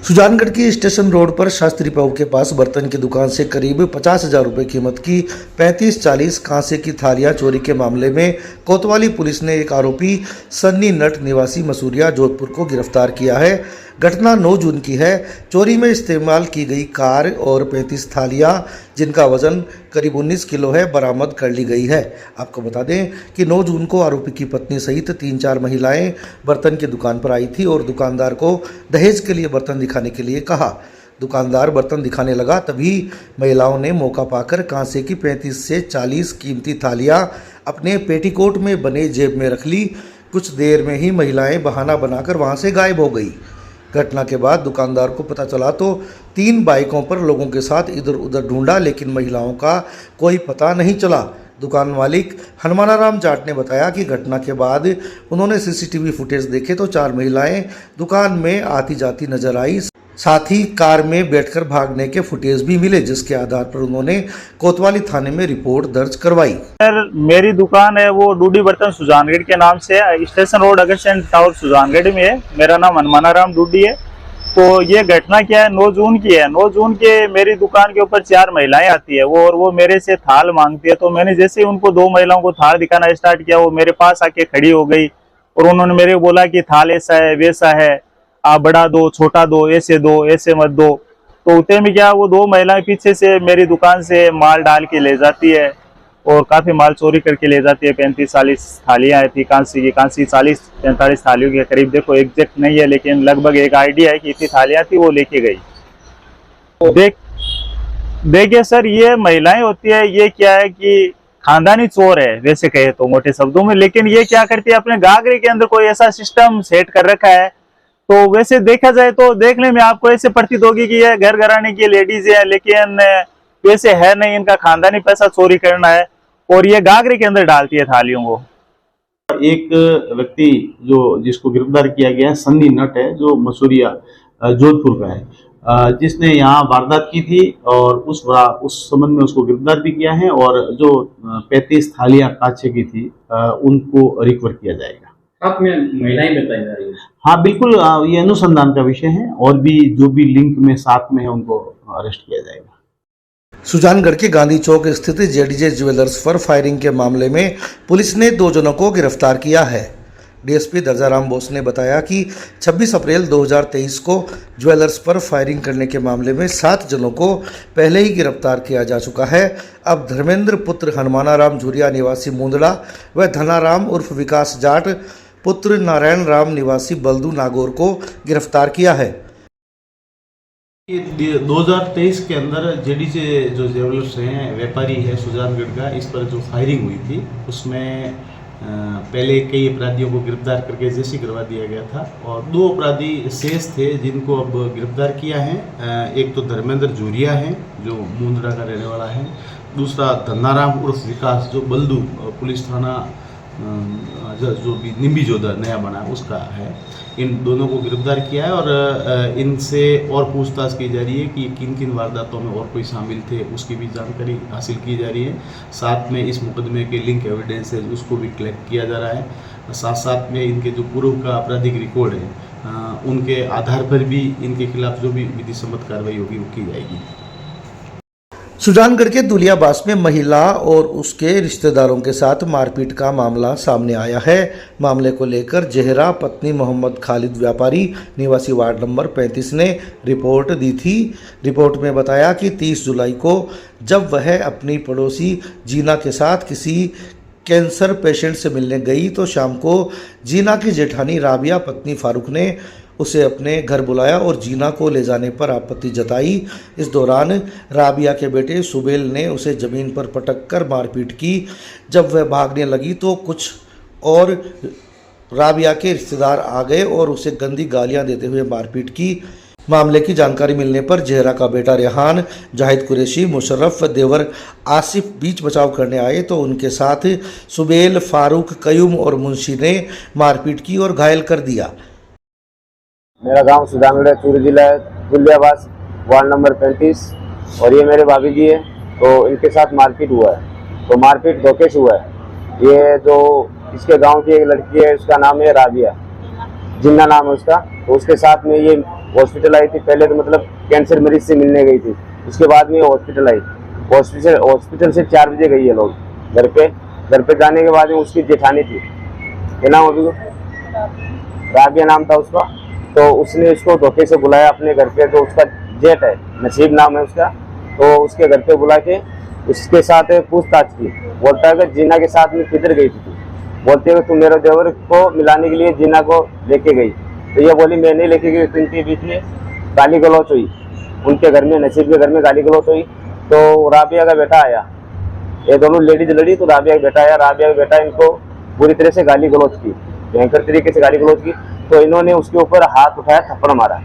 सुजानगढ़ की station road पर शास्त्री बाबू के पास बर्तन की दुकान से करीब 50,000 रुपये कीमत की 35-40 कांसे की थालियां चोरी के मामले में कोतवाली पुलिस ने एक आरोपी सन्नी नट निवासी मसूरिया जोधपुर को गिरफ्तार किया है। घटना 9 जून की है। चोरी में इस्तेमाल की गई कार और 35 थालियां जिनका वजन करीब 19 किलो है बरामद कर ली गई है। आपको बता दें कि 9 जून को आरोपी की पत्नी सहित 3-4 महिलाएं बर्तन की दुकान पर आई थी और दुकानदार को दहेज के लिए बर्तन दिखाने के लिए कहा। दुकानदार बर्तन दिखाने लगा, तभी महिलाओं ने मौका पाकर कांसे की 35 से 40 कीमती थालियां अपने पेटीकोट में बने जेब में रख ली। कुछ देर में ही महिलाएं बहाना बनाकर वहां से गायब हो गई। घटना के बाद दुकानदार को पता चला तो 3 बाइकों पर लोगों के साथ इधर उधर ढूंढा, लेकिन महिलाओं का कोई पता नहीं चला। दुकान मालिक हनुमानाराम जाट ने बताया कि घटना के बाद उन्होंने सीसीटीवी फुटेज देखे तो 4 महिलाएं दुकान में आती जाती नजर आई। साथ ही कार में बैठकर भागने के फुटेज भी मिले, जिसके आधार पर उन्होंने कोतवाली थाने में रिपोर्ट दर्ज करवाई। सर, मेरी दुकान है वो डूडी बर्तन सुजानगढ़ के नाम से है। Station road Agrasen tower Sujangarh में है। मेरा नाम हनुमानाराम डूडी है। तो ये घटना क्या है, 9 जून की है। 9 जून के मेरी दुकान के ऊपर 4 महिलाएं आती है वो मेरे से थाल मांगती है। तो मैंने जैसे ही उनको 2 महिलाओं को थाल दिखाना स्टार्ट किया, वो मेरे पास आके खड़ी हो गई और उन्होंने मेरे को बोला कि थाल ऐसा है वैसा है, आप बड़ा दो छोटा दो, ऐसे मत दो। तो उतने में क्या, वो 2 महिलाएं पीछे से मेरी दुकान से माल डाल के ले जाती है और काफी माल चोरी करके ले जाती है। 35-40 थालियां आई थी कांसी की। 40-45 थालियों के करीब, देखो एग्जैक्ट नहीं है लेकिन लगभग एक आइडिया है कि इतनी थालियां थी, वो लेके गई। देखिए सर, ये महिलाएं होती है, ये क्या है कि खानदानी चोर है वैसे कहे तो मोटे शब्दों में, लेकिन ये क्या करती है, अपने गागरे के अंदर कोई ऐसा सिस्टम सेट कर रखा है। तो वैसे देखा जाए तो देखने में आपको ऐसे प्रतीत होगी कि ये घर घराने की लेडीज है, लेकिन वैसे है नहीं। इनका खानदानी पैसा चोरी करना है और ये गागरे के अंदर डालती है थालियों को। एक व्यक्ति जिसको गिरफ्तार किया गया है, सन्नी नट है, जो मसूरिया जोधपुर का है, जिसने यहाँ वारदात की थी और उस संबंध में उसको गिरफ्तार भी किया है। और जो 35 थालियां कांचे की थी उनको रिकवर किया जाएगा। साथ में महिलाएं बताई जा रही है। हाँ बिल्कुल, ये अनुसंधान का विषय है और भी जो भी लिंक में साथ में है उनको अरेस्ट किया जाएगा। सुजानगढ़ के गांधी चौक स्थित जेडीजे ज्वेलर्स पर फायरिंग के मामले में पुलिस ने 2 जनों को गिरफ्तार किया है। डीएसपी दर्जाराम बोस ने बताया कि 26 अप्रैल 2023 को ज्वेलर्स पर फायरिंग करने के मामले में 7 जनों को पहले ही गिरफ्तार किया जा चुका है। अब धर्मेंद्र पुत्र हनुमानाराम झुरिया निवासी मुंदड़ा व धनाराम उर्फ विकास जाट पुत्र नारायण राम निवासी बल्दू नागौर को गिरफ्तार किया है। 2023 के अंदर जेडीजे जो ज्वेलर्स हैं, व्यापारी है सुजानगढ़ का, इस पर जो फायरिंग हुई थी उसमें पहले कई अपराधियों को गिरफ्तार करके जेसी करवा दिया गया था और 2 अपराधी शेष थे जिनको अब गिरफ्तार किया है। एक तो धर्मेंद्र झुरिया है जो मुंदड़ा का रहने वाला है, दूसरा धनाराम उर्फ विकास जो बल्दू पुलिस थाना जो भी निम्बी जोधा नया बना उसका है। इन दोनों को गिरफ्तार किया है और इनसे और पूछताछ की जा रही है कि किन किन वारदातों में और कोई शामिल थे, उसकी भी जानकारी हासिल की जा रही है। साथ में इस मुकदमे के लिंक एविडेंस है उसको भी कलेक्ट किया जा रहा है। साथ साथ में इनके जो पूर्व का आपराधिक रिकॉर्ड है उनके आधार पर भी इनके खिलाफ जो भी विधि सम्मत कार्रवाई होगी वो की जाएगी। सुजानगढ़ के दुलियाबास में महिला और उसके रिश्तेदारों के साथ मारपीट का मामला सामने आया है। मामले को लेकर जहरा पत्नी मोहम्मद खालिद व्यापारी निवासी वार्ड नंबर 35 ने रिपोर्ट दी थी। रिपोर्ट में बताया कि 30 जुलाई को जब वह अपनी पड़ोसी जीना के साथ किसी कैंसर पेशेंट से मिलने गई तो शाम को जीना की जेठानी राबिया पत्नी फारूक ने उसे अपने घर बुलाया और जीना को ले जाने पर आपत्ति जताई। इस दौरान राबिया के बेटे सुबेल ने उसे ज़मीन पर पटक कर मारपीट की। जब वह भागने लगी तो कुछ और राबिया के रिश्तेदार आ गए और उसे गंदी गालियां देते हुए मारपीट की। मामले की जानकारी मिलने पर जहरा का बेटा रेहान, जाहिद कुरैशी, मुशर्रफ व देवर आसिफ बीच बचाव करने आए तो उनके साथ सुबेल, फारूक, कयूम और मुंशी ने मारपीट की और घायल कर दिया। मेरा गांव सुजानगढ़ चूरू जिला है, दुलियाबास वार्ड नंबर 35 और ये मेरे भाभी जी है। तो इनके साथ मारपीट हुआ है, तो मारपीट धोखे से हुआ है। ये जो इसके गांव की एक लड़की है उसका नाम है राबिया, जिन्ना नाम है उसका, तो उसके साथ में ये हॉस्पिटल आई थी। पहले तो मतलब कैंसर मरीज से मिलने गई थी, उसके बाद में हॉस्पिटल आई। हॉस्पिटल से 4 बजे गई है लोग घर पे जाने के बाद में उसकी जेठानी थी, क्या नाम अभी राबिया नाम था उसका। तो उसने इसको धोखे से बुलाया अपने घर पे, तो उसका जेठ है, नसीब नाम है उसका। तो उसके घर पे बुला के उसके साथ पूछताछ की। बोलता है कि जीना के साथ में किधर गई थी तू? बोलते है तू मेरे देवर को मिलाने के लिए जीना को लेके गई। तो ये बोली मैं नहीं लेके गई। तो इनके बीच में गाली गलौच हुई, उनके घर में, नसीब के घर में गाली गलौच हुई। तो राबिया का बेटा आया, ये दोनों लेडीज लड़ी, तो राबिया का बेटा आया। राबिया का बेटा इनको बुरी तरह से गाली गलौच की, भयंकर तरीके से गाली गलौच की। तो इन्होंने उसके ऊपर हाथ उठाया, थप्पड़ मारा।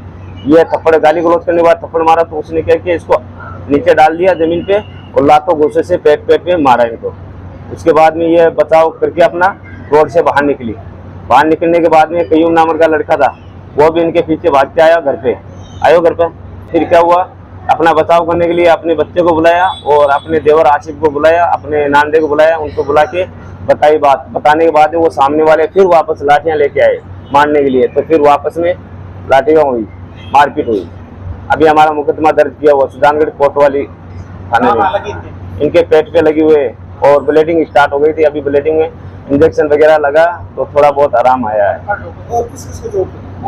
ये थप्पड़ गाली गलौच करने के बाद थप्पड़ मारा, तो उसने क्या किया, इसको नीचे डाल दिया जमीन पे और लातों गुस्से से पेट पे मारा इनको। उसके बाद में ये बचाव करके अपना रोड से बाहर निकली। बाहर निकलने के बाद में कयूम नाम का लड़का था, वो भी इनके पीछे भाग के आया घर पे। फिर क्या हुआ, अपना बचाव करने के लिए अपने बच्चे को बुलाया और अपने देवर आसिफ को बुलाया, अपने नानदे को बुलाया। उनको बुला के बताई बात। बताने के बाद वो सामने वाले फिर वापस लाठियां लेके आए मारने के लिए। तो फिर वापस में लाठियां हुई, मारपीट हुई। अभी हमारा मुकदमा दर्ज किया हुआ सुजानगढ़ कोतवाली थाने में। इनके पेट पे लगी हुए और ब्लीडिंग स्टार्ट हो गई थी। अभी ब्लीडिंग में इंजेक्शन वगैरह लगा तो थोड़ा बहुत आराम आया है।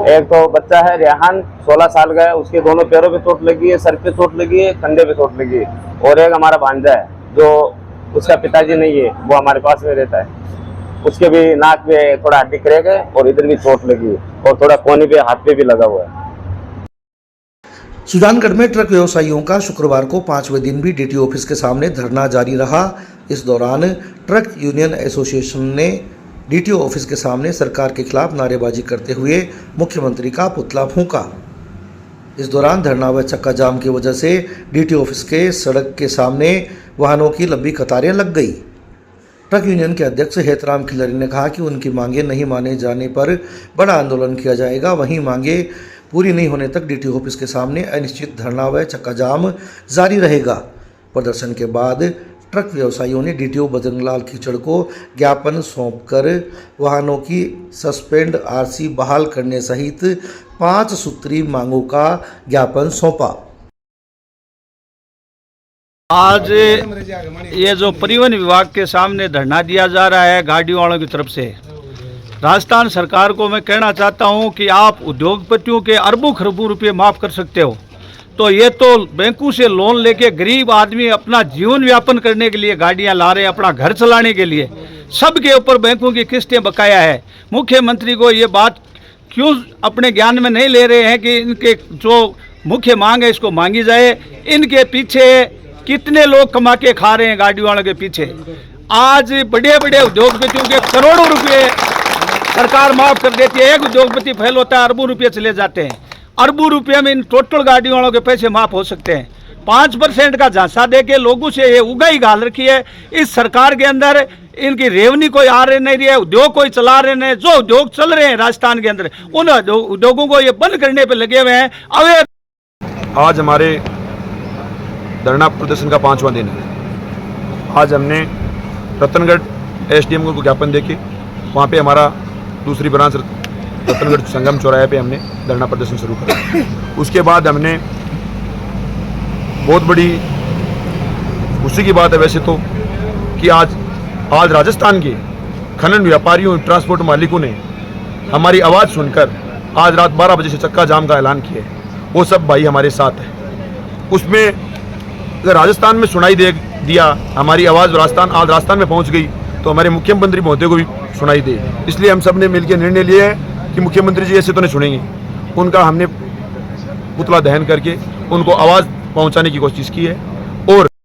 एक तो बच्चा है रेहान, 16 साल का है, उसके दोनों पैरों पे चोट लगी है, सर पे चोट लगी है, कंधे पे चोट लगी है। और एक हमारा भांजा है जो उसका पिताजी नहीं है, वो हमारे पास में रहता है, उसके भी नाक पे थोड़ा हड्डी क्रैक है और इधर भी चोट लगी है और थोड़ा कोहनी पे हाथ पे भी लगा हुआ है। सुजानगढ़ में ट्रक व्यवसायियों का शुक्रवार को 5वें दिन भी डीटीओ ऑफिस के सामने धरना जारी रहा। इस दौरान ट्रक यूनियन एसोसिएशन ने डीटीओ ऑफिस के सामने सरकार के खिलाफ नारेबाजी करते हुए मुख्यमंत्री का पुतला फूंका। इस दौरान धरना व चक्का जाम की वजह से डीटीओ ऑफिस के सड़क के सामने वाहनों की लंबी कतारें लग गई। ट्रक यूनियन के अध्यक्ष हेतराम खिलरी ने कहा कि उनकी मांगें नहीं माने जाने पर बड़ा आंदोलन किया जाएगा। वहीं मांगें पूरी नहीं होने तक डीटीओ ऑफिस के सामने अनिश्चित धरना व चक्का जाम जारी रहेगा। प्रदर्शन के बाद ट्रक व्यवसायियों ने डीटीओ बजरंगलाल कीचड़ को ज्ञापन सौंपकर वाहनों की सस्पेंड आरसी बहाल करने सहित 5 सूत्री मांगों का ज्ञापन सौंपा। आज ये जो परिवहन विभाग के सामने धरना दिया जा रहा है गाड़ियों वालों की तरफ से, राजस्थान सरकार को मैं कहना चाहता हूं कि आप उद्योगपतियों के अरबों खरबों रुपये माफ़ कर सकते हो, तो ये तो बैंकों से लोन लेके गरीब आदमी अपना जीवन यापन करने के लिए गाड़ियां ला रहे हैं, अपना घर चलाने के लिए। सबके ऊपर बैंकों की किस्तें बकाया है। मुख्यमंत्री को ये बात क्यों अपने ज्ञान में नहीं ले रहे हैं कि इनके जो मुख्य मांग है इसको मांगी जाए। इनके पीछे कितने लोग कमा के खा रहे हैं गाड़ी वालों के पीछे। आज बड़े बड़े उद्योगपतियों के करोड़ों रुपये सरकार माफ़ कर देती है। एक उद्योगपति फेल होता है, अरबों रुपये चले जाते हैं। अरबों रुपये में इन टोटल गाड़ियों वालों के पैसे माफ हो सकते हैं। 5% का झांसा देके लोगों से ये उगाई घाल रखी है। इस सरकार के अंदर इनकी रेवन्यू कोई आ रहे नहीं रही है, उद्योग कोई चला रहे नहीं। जो उद्योग चल रहे हैं राजस्थान के अंदर, उन उद्योगों को ये बंद करने पे लगे हुए हैं। अवैध आज हमारे धरना प्रदर्शन का 5वां दिन है। आज हमने रतनगढ़ एसडीएम को ज्ञापन देके वहाँ पे हमारा दूसरी ब्रांच रतनगढ़ संगम चौराहे पे हमने धरना प्रदर्शन शुरू करा। उसके बाद हमने बहुत बड़ी खुशी की बात है वैसे तो कि आज राजस्थान के खनन व्यापारियों ट्रांसपोर्ट मालिकों ने हमारी आवाज़ सुनकर आज रात 12 बजे से चक्का जाम का ऐलान किया है। वो सब भाई हमारे साथ है। उसमें अगर राजस्थान में सुनाई दे दिया हमारी आवाज़, आज राजस्थान में पहुंच गई तो हमारे मुख्यमंत्री महोदय को भी सुनाई दे। इसलिए हम सब ने मिलकर निर्णय लिया है कि मुख्यमंत्री जी ऐसे तो नहीं सुनेंगे। उनका हमने पुतला दहन करके उनको आवाज़ पहुंचाने की कोशिश की है।